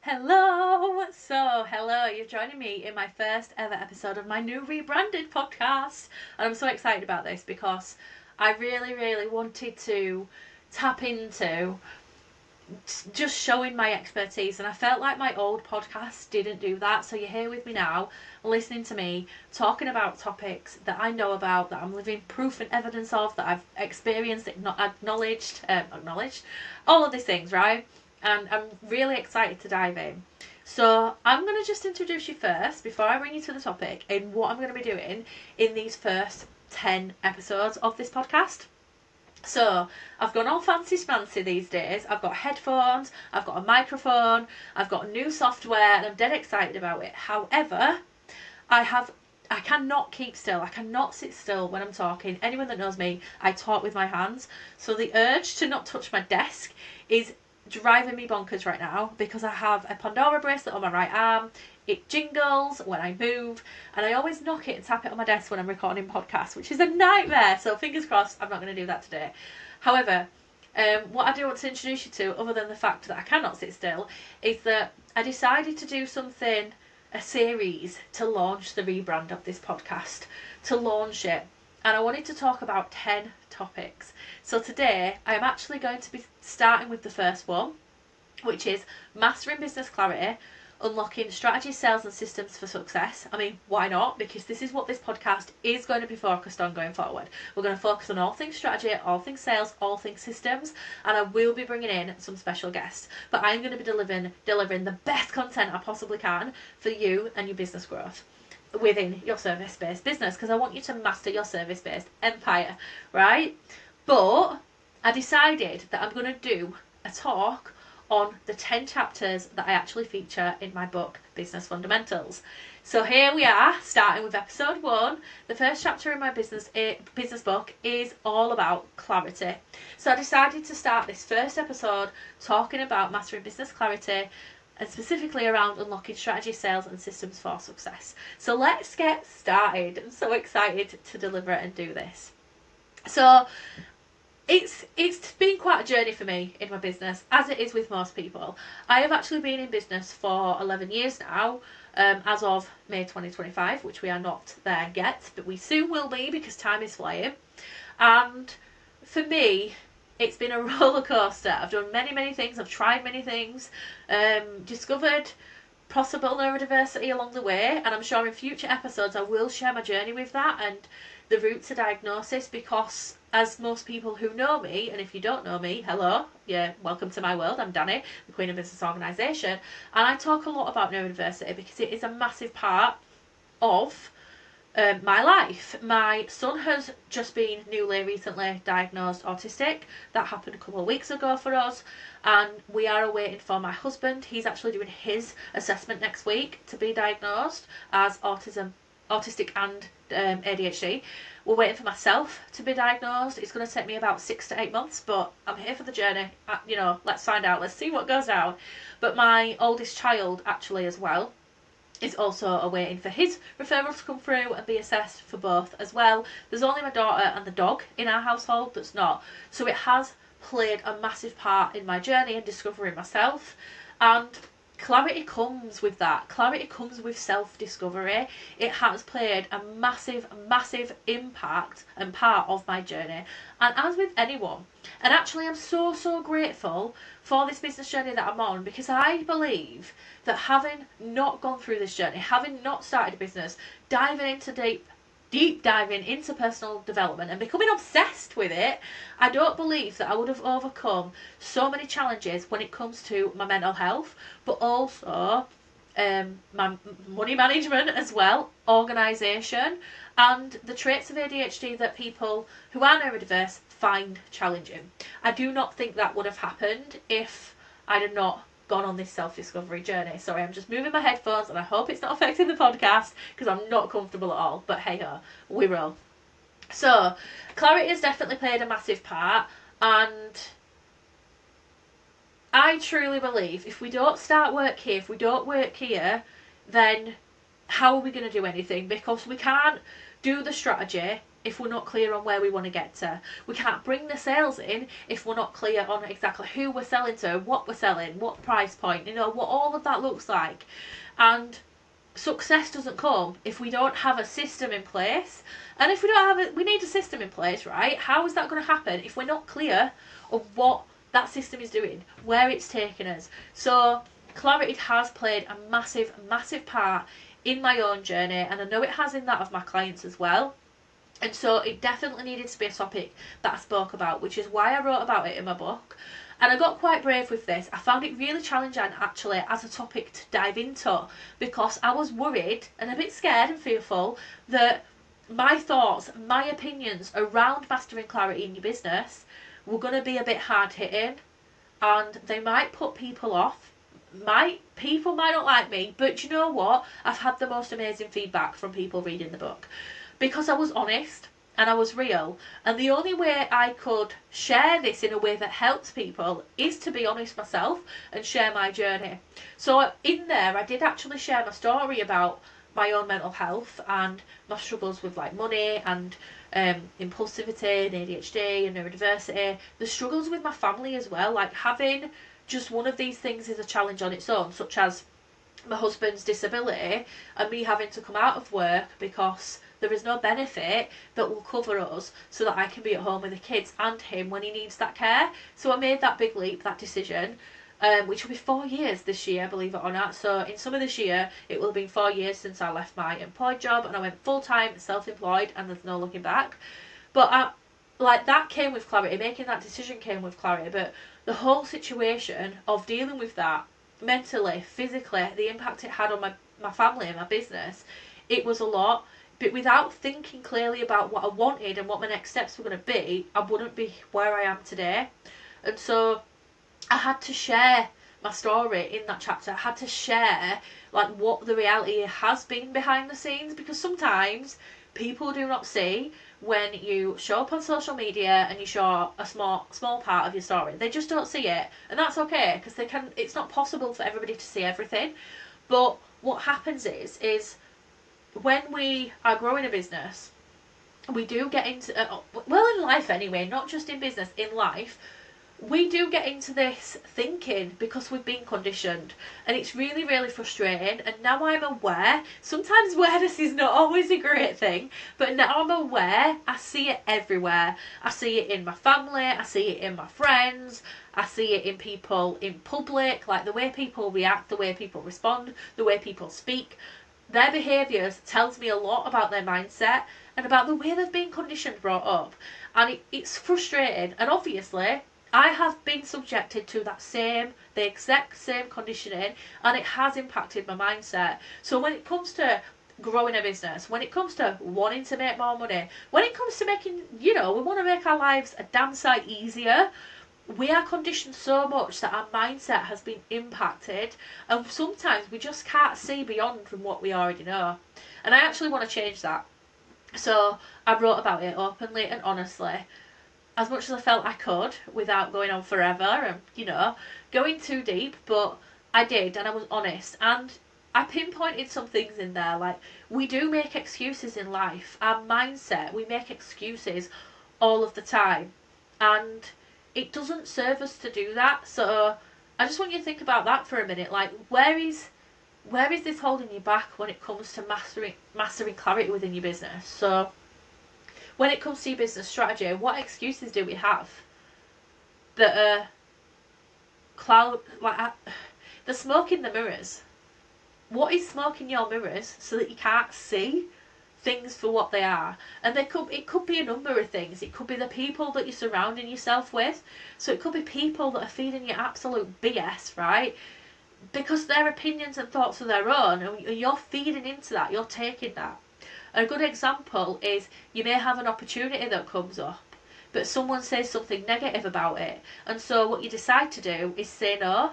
Hello, you're joining me in my first ever episode of my new Rebranded podcast. And I'm so excited about this because I really wanted to tap into just showing my expertise, and I felt like my old podcast didn't do that. So you're here with me now, listening to me talking about topics that I know about, that I'm living proof and evidence of, that I've experienced, acknowledged, all of these things, right? And I'm really excited to dive in. So I'm going to just introduce you first before I bring you to the topic and what I'm going to be doing in these first 10 episodes of this podcast. So I've gone all fancy schmancy these days. I've got headphones, I've got a microphone, I've got new software, and I'm dead excited about it. However, I cannot keep still. I cannot sit still when I'm talking. Anyone that knows me, I talk with my hands. So the urge to not touch my desk is driving me bonkers right now because I have a Pandora bracelet on my right arm. It jingles when I move, and I always knock it and tap it on my desk when I'm recording podcasts, which is a nightmare. So fingers crossed, I'm not going to do that today. However, what I do want to introduce you to, other than the fact that I cannot sit still, is that I decided to do something, a series, to launch the rebrand of this podcast, to launch it. And I wanted to talk about 10 topics. So today, I am actually going to be starting with the first one, which is mastering business clarity, unlocking strategy, sales and systems for success. I mean, why not? Because this is what this podcast is going to be focused on going forward. We're going to focus on all things strategy, all things sales, all things systems, and I will be bringing in some special guests. But I'm going to be delivering the best content I possibly can for you and your business growth within your service-based business, because I want you to master your service-based empire, right? But I decided that I'm going to do a talk on the 10 chapters that I actually feature in my book, Business Fundamentals. So here we are, starting with episode 1. The first chapter in my business book is all about clarity. So I decided to start this first episode talking about mastering business clarity, and specifically around unlocking strategy, sales and systems for success. So let's get started. I'm so excited to deliver and do this. So it's been quite a journey for me in my business, as it is with most people. I have actually been in business for 11 years now, as of May 2025, which we are not there yet, but we soon will be because time is flying. And for me, it's been a roller coaster. I've done many things. I've tried many things, discovered possible neurodiversity along the way, and I'm sure in future episodes I will share my journey with that and the route to diagnosis, because as most people who know me, and if you don't know me, hello, yeah, welcome to my world. I'm Dani, the Queen of Business Organisation, and I talk a lot about neurodiversity because it is a massive part of my life. My son has just been recently diagnosed autistic. That happened a couple of weeks ago for us, and we are awaiting for my husband. He's actually doing his assessment next week to be diagnosed as autistic and ADHD. We're waiting for myself to be diagnosed. It's going to take me about 6 to 8 months, but I'm here for the journey. Let's find out. Let's see what goes down. But my oldest child actually as well is also awaiting for his referral to come through and be assessed for both as well. There's only my daughter and the dog in our household that's not. So it has played a massive part in my journey and discovering myself. And clarity comes with that. Clarity comes with self-discovery. It has played a massive impact and part of my journey. And as with anyone, and actually I'm so grateful for this business journey that I'm on, because I believe that having not gone through this journey, having not started a business, deep diving into personal development and becoming obsessed with it, I don't believe that I would have overcome so many challenges when it comes to my mental health, but also my money management as well, organisation, and the traits of ADHD that people who are neurodiverse find challenging. I do not think that would have happened if I'd have not gone on this self-discovery journey. Sorry, I'm just moving my headphones and I hope it's not affecting the podcast because I'm not comfortable at all, but hey ho, we roll. So clarity has definitely played a massive part, and I truly believe if we don't start work here, if we don't work here, then how are we going to do anything? Because we can't do the strategy if we're not clear on where we want to get to. We can't bring the sales in if we're not clear on exactly who we're selling to, what we're selling, what price point, you know, what all of that looks like. And success doesn't come if we don't have a system in place. And if we don't have it, we need a system in place, right? How is that going to happen if we're not clear of what that system is doing, where it's taking us? So clarity has played a massive, massive part in my own journey, and I know it has in that of my clients as well. And so it definitely needed to be a topic that I spoke about, which is why I wrote about it in my book. And I got quite brave with this. I found it really challenging actually as a topic to dive into, because I was worried and a bit scared and fearful that my thoughts, my opinions around mastering clarity in your business were going to be a bit hard hitting, and they might put people off. People might not like me, but you know what? I've had the most amazing feedback from people reading the book, because I was honest and I was real. And the only way I could share this in a way that helps people is to be honest myself and share my journey. So in there, I did actually share my story about my own mental health and my struggles with like money and impulsivity and ADHD and neurodiversity. The struggles with my family as well, like having just one of these things is a challenge on its own, such as my husband's disability and me having to come out of work because there is no benefit that will cover us so that I can be at home with the kids and him when he needs that care. So I made that big leap, that decision, which will be 4 years this year, believe it or not. So in summer this year, it will have been 4 years since I left my employed job and I went full-time self-employed, and there's no looking back. But like that came with clarity, making that decision came with clarity. But the whole situation of dealing with that mentally, physically, the impact it had on my family and my business, it was a lot. But without thinking clearly about what I wanted and what my next steps were going to be, I wouldn't be where I am today. And so I had to share my story in that chapter. I had to share like what the reality has been behind the scenes, because sometimes people do not see when you show up on social media and you show a small part of your story. They just don't see it, and that's okay, because it's not possible for everybody to see everything. But what happens is when we are growing a business, we do get into well, in life anyway, not just in business, in life, we do get into this thinking because we've been conditioned, and it's really, really frustrating. And now I'm aware, sometimes awareness is not always a great thing, but now I'm aware, I see it everywhere. I see it in my family, I see it in my friends, I see it in people in public, like the way people react, the way people respond, the way people speak. Their behaviours tells me a lot about their mindset and about the way they've been conditioned, brought up. And it's frustrating, and obviously I have been subjected to the exact same conditioning, and it has impacted my mindset. So when it comes to growing a business, when it comes to wanting to make more money, when it comes to making, we want to make our lives a damn sight easier, we are conditioned so much that our mindset has been impacted, and sometimes we just can't see beyond from what we already know. And I actually want to change that. So I wrote about it openly and honestly, as much as I felt I could, without going on forever and, going too deep. But I did, and I was honest, and I pinpointed some things in there. Like, we do make excuses in life. Our mindset, we make excuses all of the time, and it doesn't serve us to do that. So I just want you to think about that for a minute. Like, where is this holding you back when it comes to mastering clarity within your business? So when it comes to your business strategy, what excuses do we have that are the smoke in the mirrors? What is smoke in your mirrors so that you can't see things for what they are? And it could be a number of things. It could be the people that you're surrounding yourself with. So it could be people that are feeding you absolute BS, right? Because their opinions and thoughts are their own, and you're feeding into that, you're taking that. A good example is you may have an opportunity that comes up, but someone says something negative about it, and so what you decide to do is say no,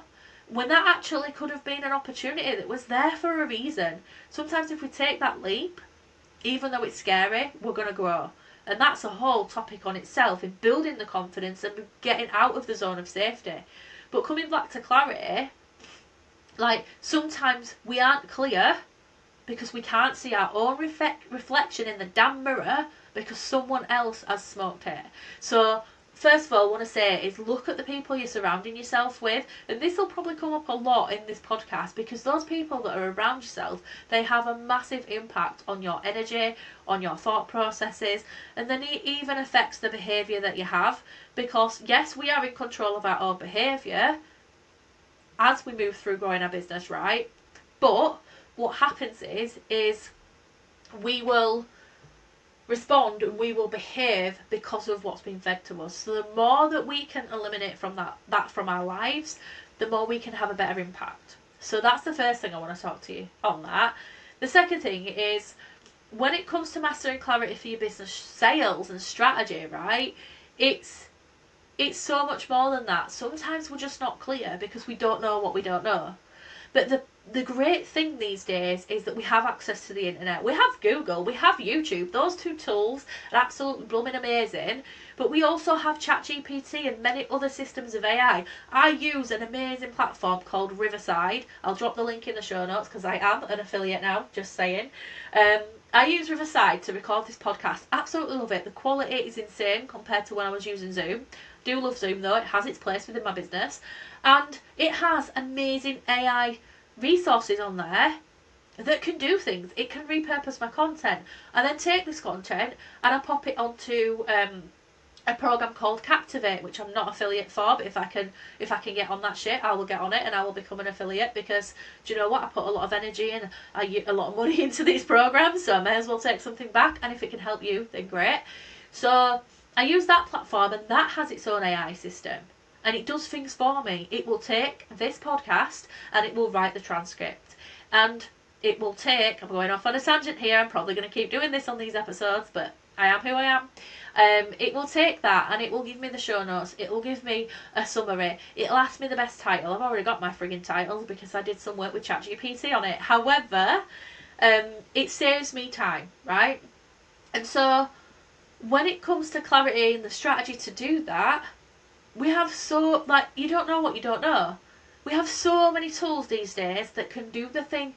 when that actually could have been an opportunity that was there for a reason. Sometimes if we take that leap, even though it's scary, we're going to grow. And that's a whole topic on itself, in building the confidence and getting out of the zone of safety. But coming back to clarity, like, sometimes we aren't clear because we can't see our own reflection in the damn mirror because someone else has smoked it. So first of all, I want to say is look at the people you're surrounding yourself with, and this will probably come up a lot in this podcast because those people that are around yourself, they have a massive impact on your energy, on your thought processes, and then it even affects the behaviour that you have, because yes, we are in control of our own behaviour as we move through growing our business, right? But what happens is we will respond and we will behave because of what's been fed to us. So the more that we can eliminate from that from our lives, the more we can have a better impact. So that's the first thing I want to talk to you on that. The second thing is, when it comes to mastering clarity for your business sales and strategy, right, it's so much more than that. Sometimes we're just not clear because we don't know what we don't know. But the great thing these days is that we have access to the internet. We have Google, we have YouTube. Those two tools are absolutely blooming amazing. But we also have ChatGPT and many other systems of AI. I use an amazing platform called Riverside. I'll drop the link in the show notes because I am an affiliate now, just saying. I use Riverside to record this podcast. Absolutely love it. The quality is insane compared to when I was using Zoom. Do love Zoom though, it has its place within my business, and it has amazing AI resources on there that can do things. It can repurpose my content and then take this content and I pop it onto a program called Captivate, which I'm not affiliate for, but if I can get on that shit, I will get on it and I will become an affiliate, because do you know what, I put a lot of energy and a lot of money into these programs, so I may as well take something back, and if it can help you, then great. So I use that platform and that has its own AI system and it does things for me. It will take this podcast and it will write the transcript, and it will take, I'm going off on a tangent here, I'm probably going to keep doing this on these episodes, but I am who I am. It will take that and it will give me the show notes, it will give me a summary, it'll ask me the best title. I've already got my frigging titles because I did some work with ChatGPT on it. However, it saves me time, right? And so when it comes to clarity and the strategy to do that, we have you don't know what you don't know. We have so many tools these days that can do the thing,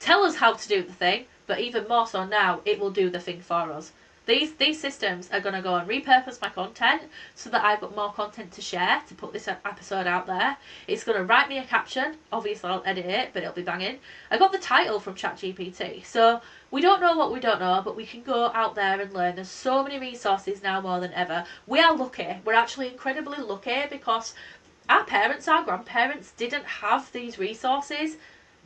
tell us how to do the thing, but even more so now, it will do the thing for us. These systems are going to go and repurpose my content so that I've got more content to share, to put this episode out there. It's going to write me a caption. Obviously, I'll edit it, but it'll be banging. I got the title from ChatGPT. So we don't know what we don't know, but we can go out there and learn. There's so many resources now more than ever. We are lucky. We're actually incredibly lucky because our parents, our grandparents didn't have these resources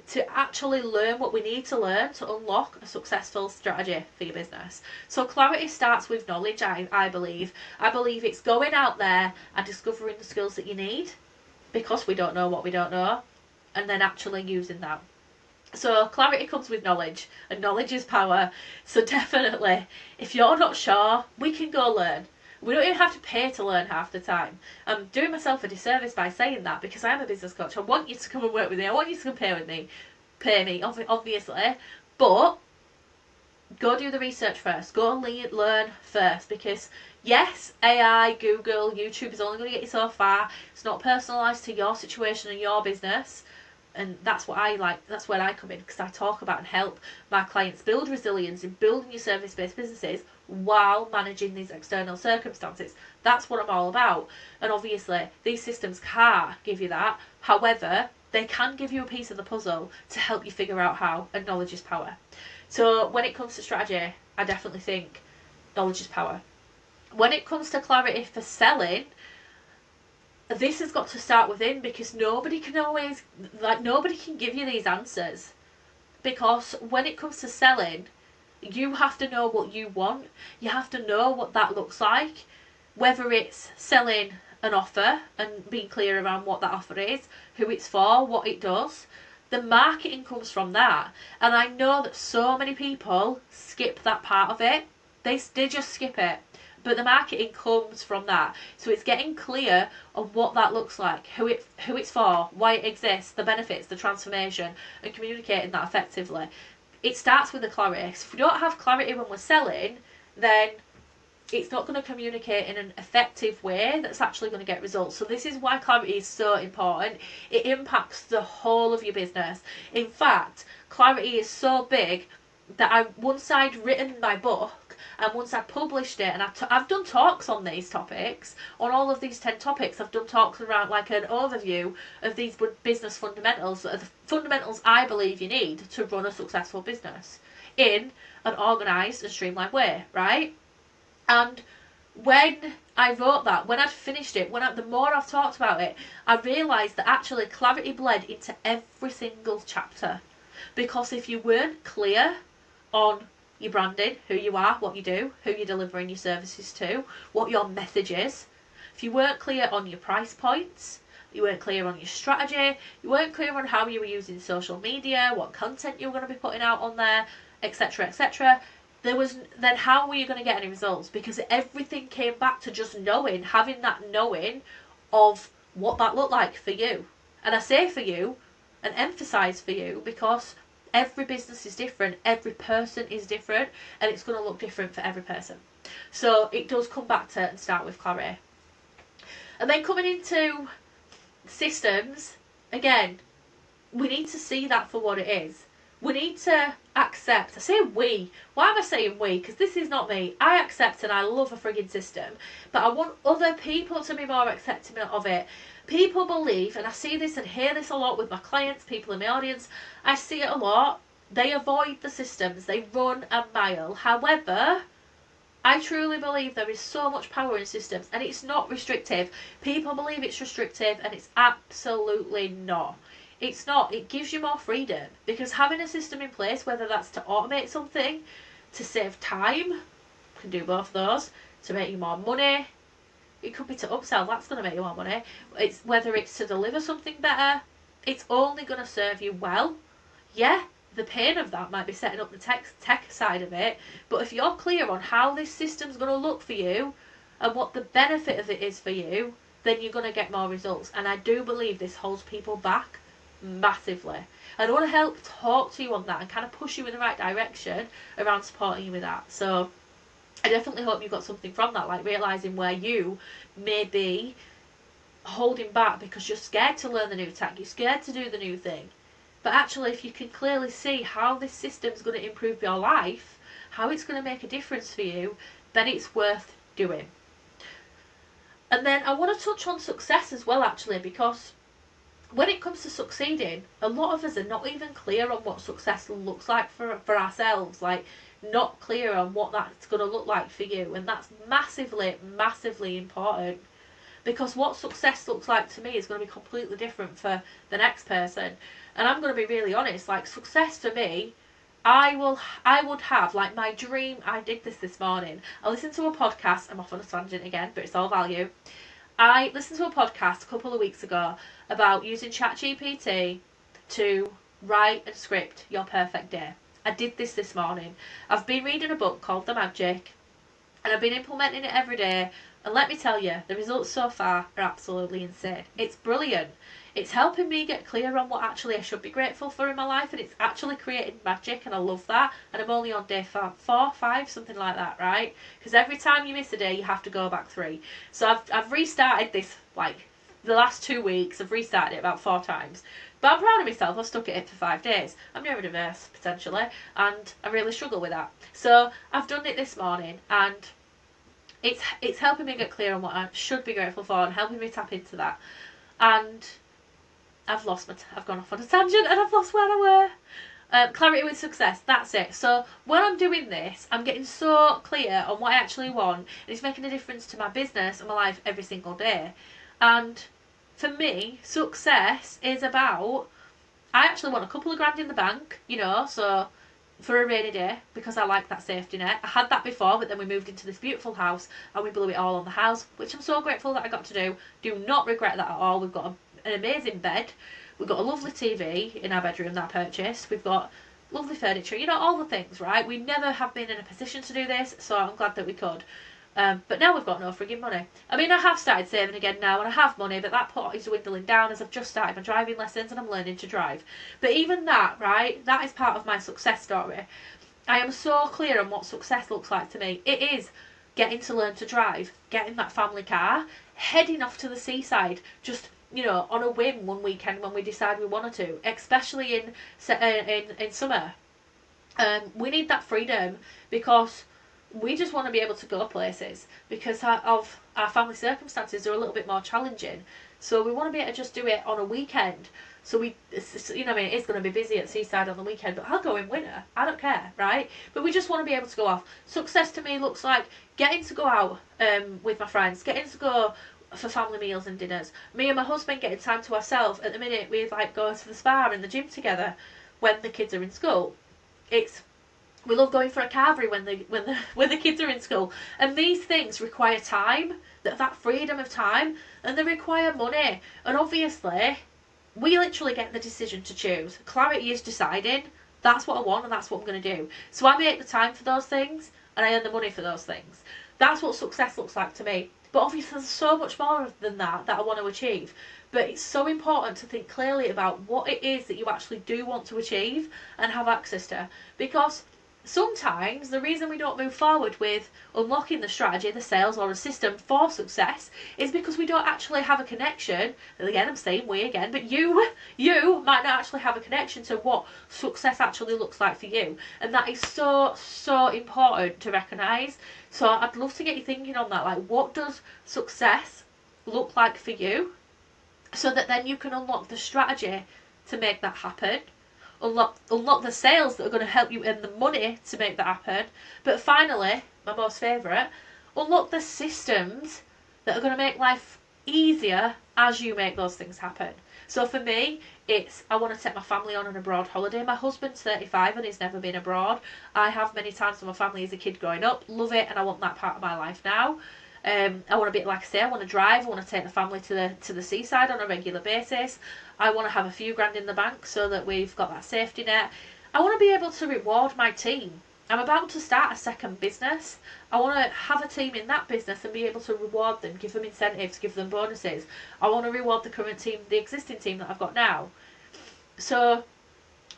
to actually learn what we need to learn to unlock a successful strategy for your business. So clarity starts with knowledge, I believe. I believe it's going out there and discovering the skills that you need because we don't know what we don't know, and then actually using that. So clarity comes with knowledge, and knowledge is power. So definitely, if you're not sure, we can go learn. We don't even have to pay to learn half the time. I'm doing myself a disservice by saying that because I'm a business coach. I want you to come and work with me. I want you to compare with me. Pay me, obviously. But go do the research first. Go learn first, because yes, AI, Google, YouTube is only going to get you so far. It's not personalised to your situation and your business. And that's what I like. That's where I come in, because I talk about and help my clients build resilience in building your service-based businesses while managing these external circumstances. That's what I'm all about. And obviously, these systems can't give you that. However, they can give you a piece of the puzzle to help you figure out how, and knowledge is power. So when it comes to strategy, I definitely think knowledge is power. When it comes to clarity for selling, this has got to start within, because nobody can give you these answers. Because when it comes to selling, you have to know what you want. You have to know what that looks like, whether it's selling an offer and being clear around what that offer is, who it's for, what it does. The marketing comes from that, and I know that so many people skip that part of it. They just skip it. But the marketing comes from that. So it's getting clear on what that looks like, who it's for, why it exists, the benefits, the transformation, and communicating that effectively. It starts with the clarity. So if we don't have clarity when we're selling, then it's not going to communicate in an effective way that's actually going to get results. So this is why clarity is so important. It impacts the whole of your business. In fact, clarity is so big that once I'd written my book and once I'd published it, and I've done talks on these topics, on all of these 10 topics. I've done talks around like an overview of these business fundamentals, that are the fundamentals I believe you need to run a successful business in an organised and streamlined way, right? And when I wrote that, when I'd finished it, the more I've talked about it, I realised that actually clarity bled into every single chapter. Because if you weren't clear on your branding, who you are, what you do, who you're delivering your services to, what your message is, if you weren't clear on your price points, you weren't clear on your strategy, you weren't clear on how you were using social media, what content you were going to be putting out on there, etc., etc., then how were you going to get any results? Because everything came back to just knowing, having that knowing of what that looked like for you. And I say for you and emphasise for you because every business is different, every person is different, and it's going to look different for every person. So it does come back to and start with clarity. And then coming into systems, again, we need to see that for what it is. We need to accept. I say we. Why am I saying we? Because this is not me. I accept and I love a frigging system, but I want other people to be more accepting of it. People believe, and I see this and hear this a lot with my clients, people in my audience, I see it a lot, they avoid the systems, they run a mile. However, I truly believe there is so much power in systems, and it's not restrictive. People believe it's restrictive, and it's absolutely not. It's not. It gives you more freedom, because having a system in place, whether that's to automate something, to save time, you can do both of those, to make you more money, it could be to upsell, that's going to make you more money. Whether it's to deliver something better, it's only going to serve you well. Yeah, the pain of that might be setting up the tech side of it, but if you're clear on how this system's going to look for you and what the benefit of it is for you, then you're going to get more results. And I do believe this holds people back massively. I want to help talk to you on that and kind of push you in the right direction around supporting you with that. So I definitely hope you got something from that, like realising where you may be holding back because you're scared to learn the new tech, you're scared to do the new thing. But actually, if you can clearly see how this system's going to improve your life, how it's going to make a difference for you, then it's worth doing. And then I want to touch on success as well, actually, because when it comes to succeeding, a lot of us are not even clear on what success looks like for ourselves, like not clear on what that's going to look like for you. And that's massively, massively important, because what success looks like to me is going to be completely different for the next person. And I'm going to be really honest, like success for me, I would have, like my dream, I did this morning. I listened to a podcast, I'm off on a tangent again, but it's all value. I listened to a podcast a couple of weeks ago about using ChatGPT to write and script your perfect day. I did this morning. I've been reading a book called The Magic, and I've been implementing it every day. And let me tell you, the results so far are absolutely insane. It's brilliant. It's helping me get clear on what actually I should be grateful for in my life, and it's actually created magic, and I love that. And I'm only on day 4, 5, something like that, right? Because every time you miss a day, you have to go back 3. So I've restarted this, like, the last 2 weeks. I've restarted it about 4 times. But I'm proud of myself. I've stuck at it for 5 days. I'm neurodiverse, potentially, and I really struggle with that. So I've done it this morning, and it's helping me get clear on what I should be grateful for and helping me tap into that. And I've gone off on a tangent and I've lost where I were. Clarity with success, that's it. So when I'm doing this, I'm getting so clear on what I actually want, and it's making a difference to my business and my life every single day. And for me, success is about, I actually want a couple of grand in the bank, so for a rainy day, because I like that safety net. I had that before, but then we moved into this beautiful house and we blew it all on the house, which I'm so grateful that I got to do. Do not regret that at all. We've got an amazing bed. We've got a lovely TV in our bedroom that I purchased. We've got lovely furniture, all the things, right? We never have been in a position to do this, so I'm glad that we could. But now we've got no frigging money. I mean, I have started saving again now, and I have money, but that pot is dwindling down as I've just started my driving lessons and I'm learning to drive. But even that, right, that is part of my success story. I am so clear on what success looks like to me. It is getting to learn to drive, getting that family car, heading off to the seaside, just, you know, on a whim one weekend when we decide we wanted to, especially in summer. We need that freedom because we just want to be able to go places because of our family circumstances are a little bit more challenging. So we want to be able to just do it on a weekend. So we, you know, I mean, it's going to be busy at seaside on the weekend, but I'll go in winter. I don't care, right? But we just want to be able to go off. Success to me looks like getting to go out with my friends, getting to go for family meals and dinners. Me and my husband getting time to ourselves. At the minute, we like go to the spa and the gym together when the kids are in school. We love going for a carvery when the kids are in school, and these things require time, that freedom of time, and they require money. And obviously, we literally get the decision to choose. Clarity is deciding. That's what I want, and that's what I'm going to do. So I make the time for those things, and I earn the money for those things. That's what success looks like to me. But obviously, there's so much more than that I want to achieve. But it's so important to think clearly about what it is that you actually do want to achieve and have access to. Because sometimes the reason we don't move forward with unlocking the strategy, the sales, or a system for success is because we don't actually have a connection. And again, I'm saying we again, but you might not actually have a connection to what success actually looks like for you. And that is so important to recognise. So I'd love to get you thinking on that. Like, what does success look like for you? So that then you can unlock the strategy to make that happen. Unlock the sales that are going to help you earn the money to make that happen. But finally, my most favourite, unlock the systems that are going to make life easier as you make those things happen. So for me, it's I want to take my family on an abroad holiday. My husband's 35 and he's never been abroad. I have many times with my family as a kid growing up. Love it, and I want that part of my life now. I want to be, like I say, I want to drive. I want to take the family to the seaside on a regular basis. I want to have a few grand in the bank so that we've got that safety net. I want to be able to reward my team. I'm about to start a second business. I want to have a team in that business and be able to reward them, give them incentives, give them bonuses. I want to reward the current team, the existing team that I've got now. So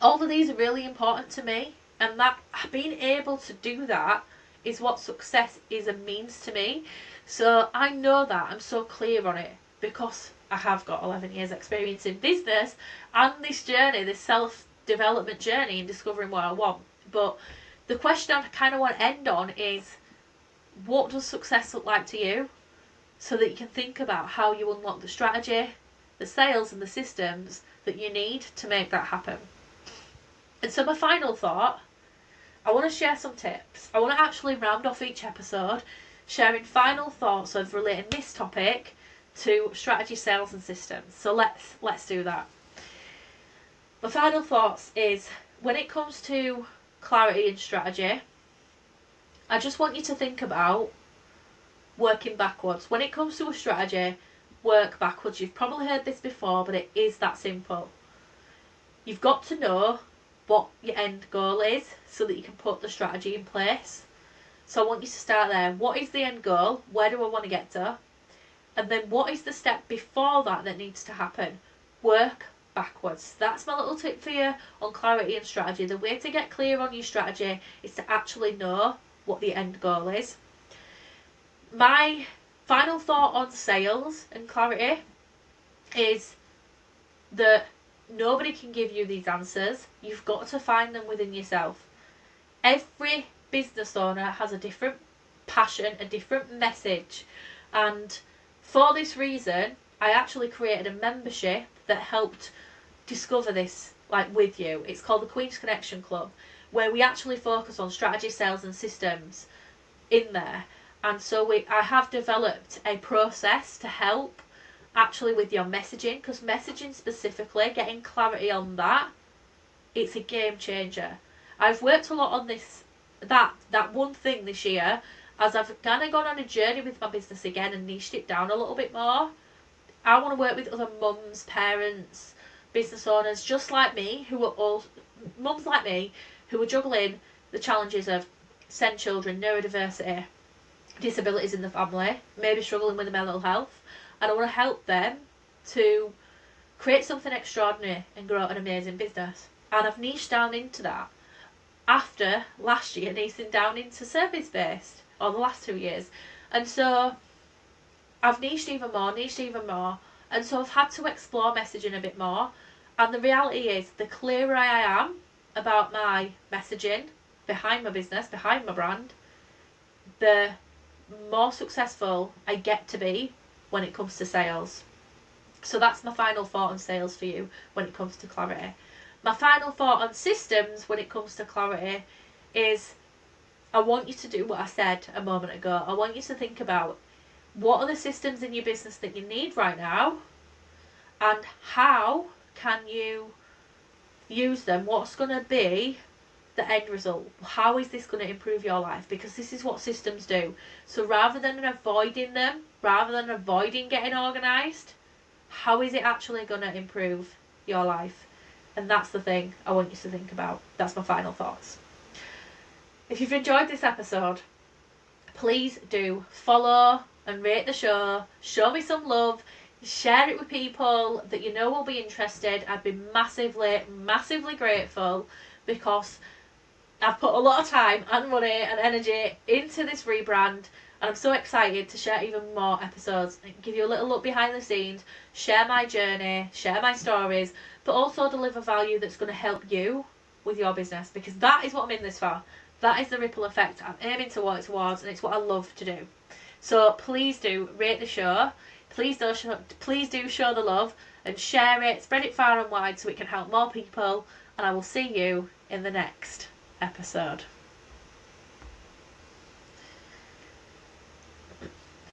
all of these are really important to me, and that being able to do that is what success is and means to me. So I know that, I'm so clear on it because I have got 11 years experience in business and this journey, this self-development journey and discovering what I want. But the question I kind of want to end on is, what does success look like to you? So that you can think about how you unlock the strategy, the sales and the systems that you need to make that happen. And so my final thought, I want to share some tips. I want to actually round off each episode sharing final thoughts of relating this topic to strategy, sales and systems. So let's do that. My final thoughts is, when it comes to clarity and strategy, I just want you to think about working backwards. When it comes to a strategy, work backwards. You've probably heard this before, but it is that simple. You've got to know what your end goal is so that you can put the strategy in place. So I want you to start there. What is the end goal? Where do I want to get to? And then what is the step before that needs to happen? Work backwards. That's my little tip for you on clarity and strategy. The way to get clear on your strategy is to actually know what the end goal is. My final thought on sales and clarity is that nobody can give you these answers. You've got to find them within yourself. Every business owner has a different passion, a different message, and for this reason I actually created a membership that helped discover this, like, with you. It's called the Queen's Connection Club, where we actually focus on strategy, sales and systems in there. And so I have developed a process to help actually with your messaging, because messaging specifically, getting clarity on that, it's a game changer. I've worked a lot on that one thing this year as I've kind of gone on a journey with my business again and niched it down a little bit more. I want to work with other mums, parents, business owners just like me, who are all mums like me who are juggling the challenges of SEND children, neurodiversity, disabilities in the family, maybe struggling with their mental health, and I want to help them to create something extraordinary and grow an amazing business. And I've niched down into that after last year niching down into service based. or the last 2 years. And so I've niched even more, and so I've had to explore messaging a bit more. And the reality is, the clearer I am about my messaging behind my business, behind my brand, the more successful I get to be when it comes to sales. So that's my final thought on sales for you when it comes to clarity. My final thought on systems when it comes to clarity is, I want you to do what I said a moment ago. I want you to think about, what are the systems in your business that you need right now, and how can you use them? What's going to be the end result? How is this going to improve your life? Because this is what systems do. So rather than avoiding them, rather than avoiding getting organised, how is it actually going to improve your life? And that's the thing I want you to think about. That's my final thoughts. If you've enjoyed this episode, please do follow and rate the show. Show me some love. Share it with people that you know will be interested. I'd be massively, massively grateful, because I've put a lot of time and money and energy into this rebrand, and I'm so excited to share even more episodes and give you a little look behind the scenes, share my journey, share my stories, but also deliver value that's going to help you with your business, because that is what I'm in this for. That is the ripple effect I'm aiming to work towards, and it's what I love to do. So please do rate the show. Please do show the love and share it, spread it far and wide so it can help more people, and I will see you in the next episode.